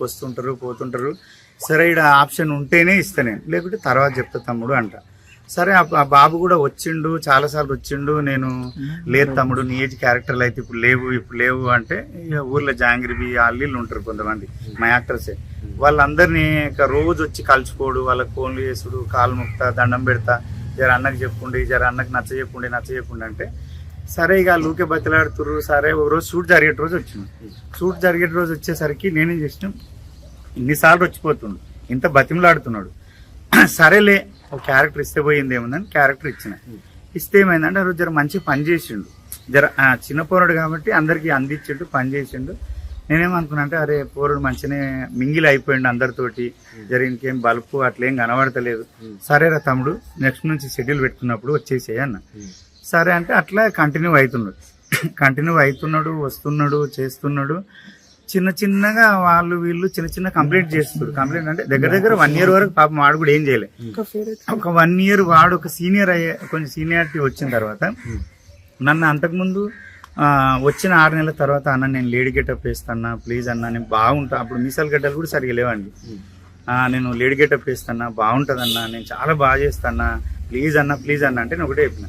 వస్తుంటారు పోతుంటారు. సరే ఇక్కడ ఆప్షన్ ఉంటేనే ఇస్తా నేను, లేకుంటే తర్వాత చెప్తా తమ్ముడు అంట. సరే ఆ బాబు కూడా వచ్చిండు, చాలాసార్లు వచ్చిండు. నేను లేదు తమ్ముడు నీ ఏజ్ క్యారెక్టర్లు అయితే ఇప్పుడు లేవు అంటే ఇక ఊర్లో జాంగ్రీబి అల్లీళ్ళు ఉంటారు కొంతమంది మా యాక్టర్సే, వాళ్ళందరినీ రోజు వచ్చి కలుసుకోడు, వాళ్ళకి ఫోన్లు చేసుడు, కాలు ముక్తా దండం పెడతా, జర అన్నకి చెప్పుండి, జర అన్నకి నచ్చ చెప్పుండి అంటే సరే ఇక లూకే బతిలాడుతురు. సరే ఒక రోజు షూట్ జరిగే రోజు వచ్చింది. షూట్ జరిగే రోజు వచ్చేసరికి నేనేం చేసిన, ఇన్నిసార్లు వచ్చిపోతుండు, ఇంత బతిమలాడుతున్నాడు. సరేలే ఒక క్యారెక్టర్ ఇస్తే పోయింది ఏముందని క్యారెక్టర్ ఇస్తే ఏమైందంటే ఆ రోజు జర మంచి పని చేసిండు, జర చిన్న పోరాడు కాబట్టి అందరికి అందించిండు, పని చేసిండు. నేనేమనుకున్నా అంటే అరే పోరుడు మంచిగానే మింగిల్ అయిపోయిండు అందరితోటి, జర ఇంకేం బలుపు అట్లేం కనబడతలేదు. సరేరా తమ్ముడు నెక్స్ట్ నుంచి షెడ్యూల్ పెట్టుకున్నప్పుడు వచ్చేసేయి అన్న. సరే అంటే అట్లా కంటిన్యూ అవుతున్నాడు, వస్తున్నాడు, చేస్తున్నాడు. చిన్నగా వీళ్ళు చిన్న కంప్లీట్ చేస్తారు. కంప్లీట్ అంటే దగ్గర 1 year వరకు పాపం వాడు కూడా ఏం చేయలే. ఒక 1 year వాడు ఒక సీనియర్ కొంచెం సీనియారిటీ వచ్చిన తర్వాత నన్ను అంతకుముందు వచ్చిన 6 నెలల తర్వాత అన్న నేను లేడీ గెటప్ వేస్తానా ప్లీజ్ అన్న, నేను బాగుంటా. అప్పుడు మీసాల గడ్డలు కూడా సరిగా లేవండి. నేను లేడీ గెటప్ వేస్తానా బాగుంటుందన్నా, నేను చాలా బాగా చేస్తానా, ప్లీజ్ అన్న అంటే నేను ఒకటే చెప్పిన,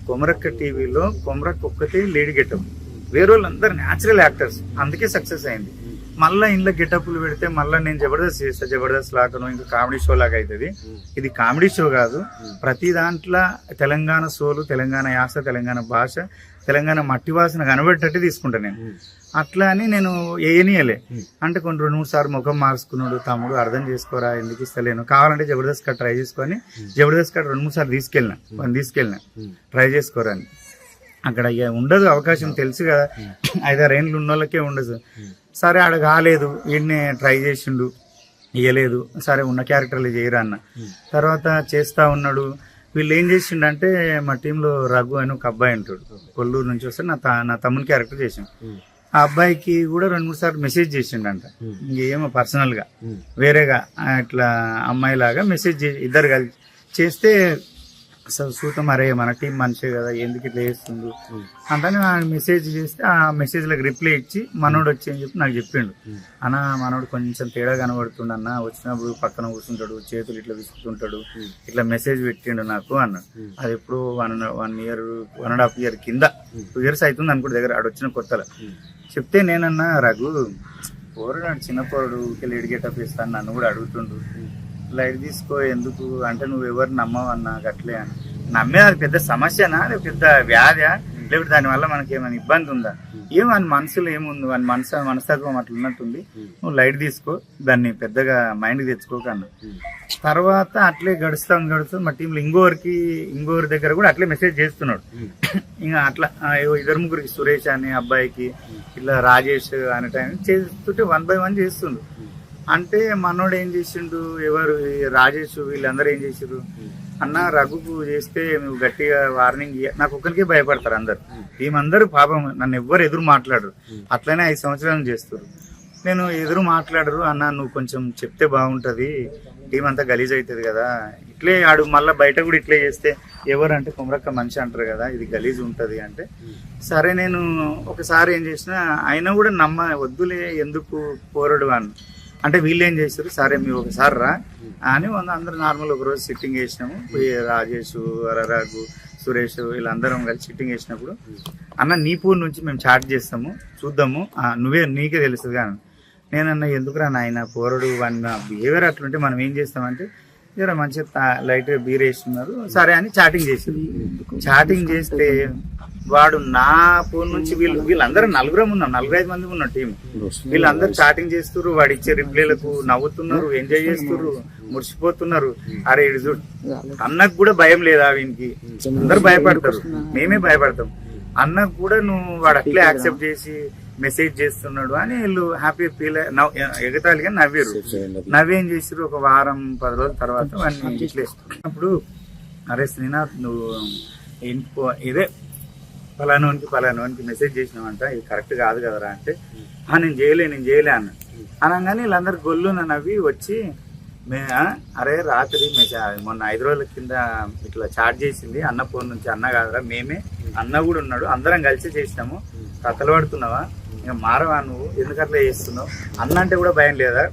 కొమరక్క టీవీలో కొమరక్క ఒక్కటే లేడీ గెటప్, వేరే వాళ్ళందరూ న్యాచురల్ యాక్టర్స్, అందుకే సక్సెస్ అయింది. మళ్ళీ ఇంట్లో గెటప్లు పెడితే మళ్ళీ నేను జబర్దస్త్ చేస్తా, జబర్దస్త్ లాగాను ఇంకా కామెడీ షో లాగా అవుతుంది. ఇది కామెడీ షో కాదు, ప్రతి దాంట్లో తెలంగాణ సోలు, తెలంగాణ యాస, తెలంగాణ భాష, తెలంగాణ మట్టి వాసన కనబెట్టేట్టు తీసుకుంటా నేను. అట్లా అని నేను ఏనియలే అంటే కొన్ని 2-3 సార్లు ముఖం మార్చుకున్నాడు, తమ్ముడు అర్థం చేసుకోరా ఎందుకు ఇస్తలేను, కావాలంటే జబర్దస్త్ కట్ ట్రై చేసుకొని జబర్దస్త్ కట్ 2-3 సార్లు తీసుకెళ్ళిన ట్రై చేసుకోరా అని. అక్కడ ఉండదు అవకాశం, తెలుసు కదా 5-6 ఏళ్ళు ఉన్న వాళ్ళకే ఉండదు. సరే ఆడ కాలేదు, వీడిని ట్రై చేసిండు, ఇయ్యలేదు. సరే ఉన్న క్యారెక్టర్లు చేయరా అన్న. తర్వాత చేస్తా ఉన్నాడు. వీళ్ళు ఏం చేసిండు అంటే మా టీంలో రఘు అని ఒక అబ్బాయి ఉంటాడు, కొల్లూరు నుంచి వస్తే నా తమ్ముని క్యారెక్టర్ చేసిండు. ఆ అబ్బాయికి కూడా 2-3 సార్లు మెసేజ్ చేసిండంట, ఇంకేమో పర్సనల్ గా వేరేగా ఇట్లా అమ్మాయి లాగా మెసేజ్ ఇద్దరు కలిసి చేస్తే సూతం అరే మన టీం మనిషే కదా ఎందుకు ఇట్లా చేస్తుండు అంటే మెసేజ్ చేస్తే ఆ మెసేజ్ లకు రిప్లై ఇచ్చి మనోడు వచ్చి అని చెప్పి నాకు చెప్పిండు, అన్న మనోడు కొంచెం తేడా కనబడుతుండ అన్న, వచ్చినప్పుడు పక్కన కూర్చుంటాడు, చేతులు ఇట్లా విసుకుంటాడు, ఇట్లా మెసేజ్ పెట్టిండు నాకు అన్నాడు. అది ఎప్పుడు 1.5 year కింద 2 years అవుతుంది అనుకుంటే దగ్గర ఆడు వచ్చిన కొత్తలో చెప్తే నేనన్నా రఘు పోరాడు చిన్న పోరాడు లేడీ గెటప్ ఇస్తాను నన్ను కూడా అడుగుతుండు, లైట్ తీసుకో ఎందుకు అంటే నువ్వు ఎవరు నమ్మవన్నా అట్లే అని. నమ్మే అది పెద్ద సమస్యనా లేకపోతే పెద్ద వ్యాధా లేకపోతే దానివల్ల మనకి ఏమైనా ఇబ్బంది ఉందా, వాని మనసులో ఏముంది, వాని మనస్తత్వం అట్లా ఉన్నట్టుంది, నువ్వు లైట్ తీసుకో దాన్ని పెద్దగా మైండ్కి తెచ్చుకోకన్నా. తర్వాత అట్లే గడుస్తూ మా టీంలో ఇంకోరి దగ్గర కూడా అట్లే మెసేజ్ చేస్తున్నాడు. ఇంకా అట్లా 2-3 సురేష్ అనే అబ్బాయికి ఇట్లా రాజేష్ అనే టైం చేస్తుంటే 1 by 1 చేస్తుండు. అంటే మనోడు ఏం చేసిండు, ఎవరు రాజేష్ వీళ్ళందరూ ఏం చేసిండ్రు అన్న రఘుకు చేస్తే నువ్వు గట్టిగా వార్నింగ్ నాకు ఒక్కరికే భయపడతారు అందరు, టీమందరూ పాపం నన్ను ఎవ్వరు ఎదురు మాట్లాడరు. అట్లనే 5 సంవత్సరాలు చేస్తారు, నేను ఎదురు మాట్లాడరు అన్న నువ్వు కొంచెం చెప్తే బాగుంటది, టీం అంతా గలీజ్ అవుతుంది కదా, ఇట్లే ఆడు మళ్ళీ బయట కూడా ఇట్లే చేస్తే ఎవరు అంటే కొమరక్క మనిషి అంటారు కదా, ఇది గలీజ్ ఉంటది అంటే సరే నేను ఒకసారి ఏం చేసిన అయినా కూడా వద్దులే ఎందుకు పోరడు అని అంటే వీళ్ళు ఏం చేస్తారు, సరే మీరు ఒకసారి రా అని అందరూ నార్మల్ ఒక రోజు సిట్టింగ్ వేసినాము. రాజేష్, రఘు, సురేష్ వీళ్ళందరం కలిసి సిట్టింగ్ వేసినప్పుడు అన్న నీ ఫోన్ నుంచి మేము చాట్ చేస్తాము చూద్దాము నీకే తెలుస్తుంది కానీ నేనన్నా ఎందుకురా నాయన పోరడు వాడిన బిహేవియర్ అట్లుంటే మనం ఏం చేస్తామంటే జర మంచిగా లైట్గా బీర్ వేస్తున్నారు సరే అని చాటింగ్ చేస్తే వాడు నా ఫోన్ నుంచి వీళ్ళందరూ 4-5 మంది ఉన్న టీం, వీళ్ళందరూ చాటింగ్ చేస్తున్నారు, వాడు ఇచ్చే రిప్లైలకు నవ్వుతున్నారు, ఎంజాయ్ చేస్తున్నారు, మురిసిపోతున్నారు. అరే ఇడు చూడు అన్నకు కూడా భయం లేదా, వీనికి అందరు భయపడతారు, మేమే భయపడతాం, అన్నకు కూడా నువ్వు వాడు అట్లే యాక్సెప్ట్ చేసి మెసేజ్ చేస్తున్నాడు అని వీళ్ళు హ్యాపీ ఫీల్ ఎగతాళిగా నవ్వేం చేసారు. ఒక 1-10 రోజుల తర్వాత వాడిని ఇట్లే అప్పుడు అరే శ్రీనాథ్ నువ్వు ఇదే పలానోనికి మెసేజ్ చేసినావంట, ఇది కరెక్ట్ కాదు కదరా అంటే నేను చేయలే అన్న అనగానే వీళ్ళందరూ గొల్లు నవ్వి వచ్చి అరే రాత్రి మొన్న 5 రోజుల కింద ఇట్లా చాట్ చేసింది అన్న ఫోన్ నుంచి, అన్న కాదురా మేమే, అన్న కూడా ఉన్నాడు, అందరం కలిసి చేసినాము, కథలు పడుతున్నావా ఇంకా మారవా నువ్వు, ఎందుకు అట్లా చేస్తున్నావు? అన్న అంటే కూడా భయం లేదా?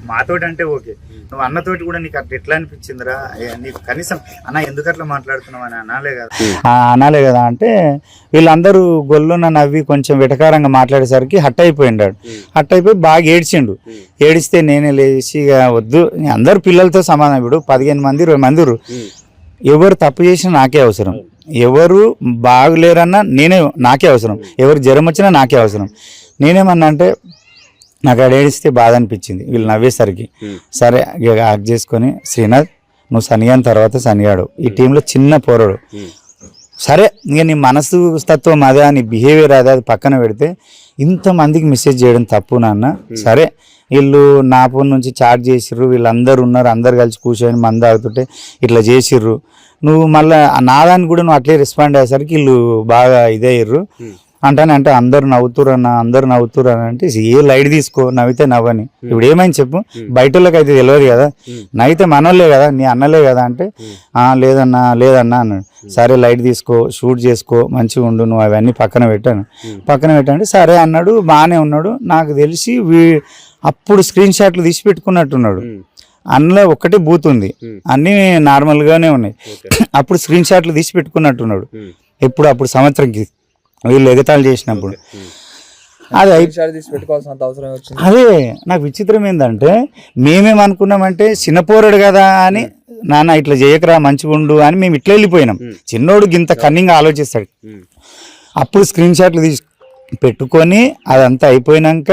మాతోటి అంటే ఓకే, నువ్వు అన్నతోటి కూడా నీకు అట్లా ఎట్లా అనిపించిందిరా? నీకు కనీసం అన్న ఎందుకు అట్లా మాట్లాడుతున్నావు అని అనాలే కదా? అనాలే కదా అంటే వీళ్ళందరూ గొల్లున నవ్వి కొంచెం వెటకారంగా మాట్లాడేసరికి హట్ అయిపోయిండాడు. హట్ అయిపోయి బాగా ఏడ్చిండు. ఏడిస్తే నేనే లేచి ఇక వద్దు, అందరు పిల్లలతో సమానం. ఇప్పుడు 15 మంది 20 మంది ఎవరు తప్పు చేసినా నాకే అవసరం, ఎవరు బాగులేరన్నా నాకే అవసరం, ఎవరు జ్వరం వచ్చినా నాకే అవసరం. నేనేమన్నా అంటే నాకు అక్కడ ఏడిస్తే బాధ అనిపించింది వీళ్ళు నవ్వేసరికి. సరే ఇక యాక్ట్ చేసుకొని, శ్రీనాథ్ నువ్వు సనియాన్ తర్వాత సనియాడు, ఈ టీంలో చిన్న పోరాడు, సరే ఇక నీ మనసు తత్వం అదే, నీ బిహేవియర్ అదే, అది పక్కన పెడితే ఇంతమందికి మెసేజ్ చేయడం తప్పు నాన్న. సరే వీళ్ళు నా ఫోన్ నుంచి చాట్ చేసిర్రు, వీళ్ళందరూ ఉన్నారు, అందరు కలిసి కూర్చొని మంది తాగుతుంటే ఇట్లా చేసిర్రు, నువ్వు మళ్ళీ నాదానికి కూడా నువ్వు అట్లే రెస్పాండ్ అయ్యేసరికి వీళ్ళు బాగా ఇదయ్యారు అంటే అందరు నవ్వుతురు అని అంటే ఏ లైట్ తీసుకో, నవ్వితే నవ్వని. ఇప్పుడు ఏమైంది చెప్పు, బయట వాళ్ళకి అయితే తెలియదు కదా, నవ్వితే మనోళ్ళే కదా, నీ అన్నలే కదా అంటే లేదన్నా అన్నాడు. సరే లైట్ తీసుకో, షూట్ చేసుకో, మంచిగా ఉండు, నువ్వు అవన్నీ పక్కన పెట్టండి. సరే అన్నాడు, బాగానే ఉన్నాడు. నాకు తెలిసి అప్పుడు స్క్రీన్ షాట్లు తీసి పెట్టుకున్నట్టున్నాడు. అందులో ఒక్కటే బూత్ ఉంది, అన్నీ నార్మల్గానే ఉన్నాయి. అప్పుడు స్క్రీన్ షాట్లు తీసి పెట్టుకున్నట్టున్నాడు. అప్పుడు సంవత్సరంకి వీళ్ళు ఎగతాళి చేసినప్పుడు అదే నాకు విచిత్రం ఏంటంటే మేమేమనుకున్నామంటే చిన్నపోరడు కదా అని, నాన్న ఇట్లా చేయకరా మంచిగా ఉండు అని మేము ఇట్లా వెళ్ళిపోయినాం. చిన్నోడు గింత కన్నింగ్ ఆలోచిస్తాడు. అప్పుడు స్క్రీన్ షాట్లు తీసి పెట్టుకొని అదంతా అయిపోయినాక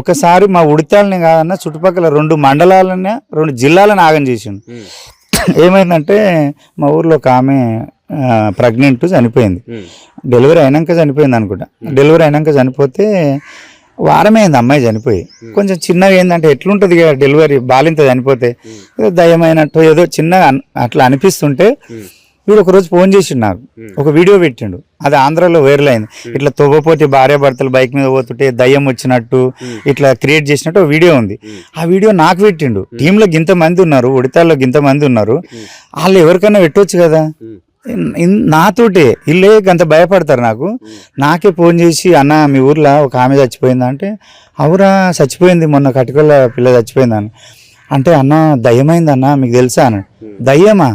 ఒకసారి మా ఉడితాలని కాదన్నా చుట్టుపక్కల 2 మండలాలనే 2 జిల్లాలను ఆగం చేసిండు. ఏమైందంటే మా ఊర్లో ఒక ఆమె ప్రెగ్నెంట్ చనిపోయింది. డెలివరీ అయినాక చనిపోయింది అనుకుంటా. డెలివరీ అయినాక చనిపోతే వారమే అయింది అమ్మాయి చనిపోయి. కొంచెం చిన్నగా ఏంటంటే ఎట్లుంటుంది డెలివరీ, బాలింత చనిపోతే ఏదో దయ్యమైనట్టు ఏదో చిన్నగా అట్లా అనిపిస్తుంటే వీడు ఒకరోజు ఫోన్ చేసిండు నాకు, ఒక వీడియో పెట్టిండు. అది ఆంధ్రాలో వైరల్ అయింది. ఇట్లా తవ్వపోతే భార్యాభర్తలు బైక్ మీద పోతుంటే దయ్యం వచ్చినట్టు ఇట్లా క్రియేట్ చేసినట్టు ఒక వీడియో ఉంది. ఆ వీడియో నాకు పెట్టిండు. టీంలో గింతమంది ఉన్నారు, ఉడితాల్లో గింతమంది ఉన్నారు, వాళ్ళు ఎవరికైనా పెట్టవచ్చు కదా. నాతోటే వీళ్ళే అంత భయపడతారు. నాకే ఫోన్ చేసి అన్న మీ ఊర్లో ఒక ఆమె చచ్చిపోయిందా అంటే, అవురా చచ్చిపోయింది, మొన్న కటికల పిల్ల చచ్చిపోయిందని అంటే, అన్న దయ్యమైందన్న మీకు తెలుసా అన్నాడు. దయ్యమా?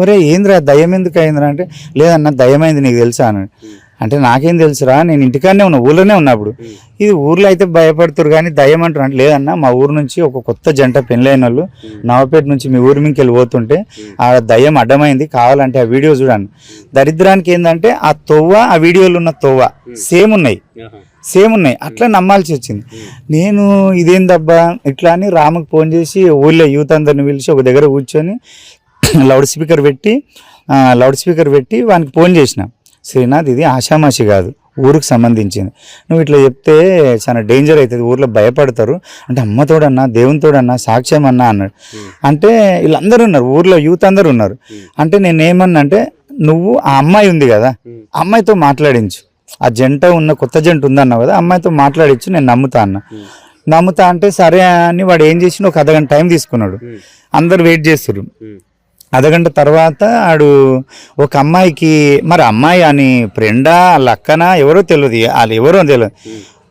ఒరే ఏంద్రా దయ్యం ఎందుకు అయిందిరా అంటే, లేదన్న దయ్యమైంది నీకు తెలుసా అన్నాడు. అంటే నాకేం తెలుసురా, నేను ఇంటికాడనే ఉన్నా, ఊళ్ళోనే ఉన్నప్పుడు. ఇది ఊర్లో అయితే భయపడుతురు కానీ దయ్యం అంటారు అంటే, లేదన్నా మా ఊరు నుంచి ఒక కొత్త జంట పెళ్ళైన వాళ్ళు నవపేట నుంచి మీ ఊరి మీదకి వెళ్ళిపోతుంటే ఆ దయ్యం అడ్డమైంది, కావాలంటే ఆ వీడియో చూడండి. దరిద్రానికి ఏంటంటే ఆ తొవ్వ, ఆ వీడియోలో ఉన్న తొవ్వ సేమ్ ఉన్నాయి. అట్లా నమ్మాల్సి వచ్చింది. నేను ఇదేందబ్బా ఇట్లా అని రాముకి ఫోన్ చేసి ఊళ్ళో యూత్ అందరిని పిలిచి ఒక దగ్గర కూర్చొని లౌడ్ స్పీకర్ పెట్టి వానికి ఫోన్ చేసిన, శ్రీనాథ్ ఇది ఆషామాషి కాదు, ఊరికి సంబంధించింది, నువ్వు ఇట్లా చెప్తే చాలా డేంజర్ అవుతుంది, ఊర్లో భయపడతారు అంటే, అమ్మతోడన్నా దేవునితోడన్నా సాక్ష్యం అన్నా అన్నాడు. అంటే వీళ్ళందరూ ఉన్నారు, ఊర్లో యూత్ అందరూ ఉన్నారు. అంటే నేనేమన్నా అంటే, నువ్వు ఆ అమ్మాయి ఉంది కదా, అమ్మాయితో మాట్లాడించు, ఆ జంట ఉన్న కొత్త జంట ఉందన్నావు కదా, అమ్మాయితో మాట్లాడించు, నేను నమ్ముతా అంటే సరే అని వాడు ఏం చేసిన ఒక అర్ధగంట టైం తీసుకున్నాడు. అందరు వెయిట్ చేస్తారు. అర్ధగంట తర్వాత ఆడు ఒక అమ్మాయికి, మరి అమ్మాయి అని ఫ్రెండా లక్కనా ఎవరో తెలియదు, వాళ్ళు ఎవరో తెలియదు,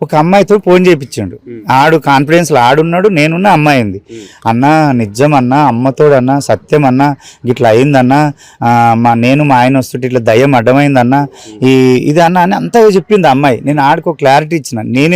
ఒక అమ్మాయితో ఫోన్ చేయించాడు. ఆడు కాన్ఫిడెన్స్లో ఆడున్నాడు, నేనున్న అమ్మాయి ఉంది. అన్నా నిజమన్నా, అమ్మతోడన్నా సత్యం అన్నా, ఇట్లా అయిందన్నా, నేను మా ఆయన వస్తుంటే ఇట్లా దయ్యం అడ్డమైందన్నా, ఇది అన్నా అని అంతగా చెప్పింది అమ్మాయి. నేను ఆడికి క్లారిటీ ఇచ్చిన, నేను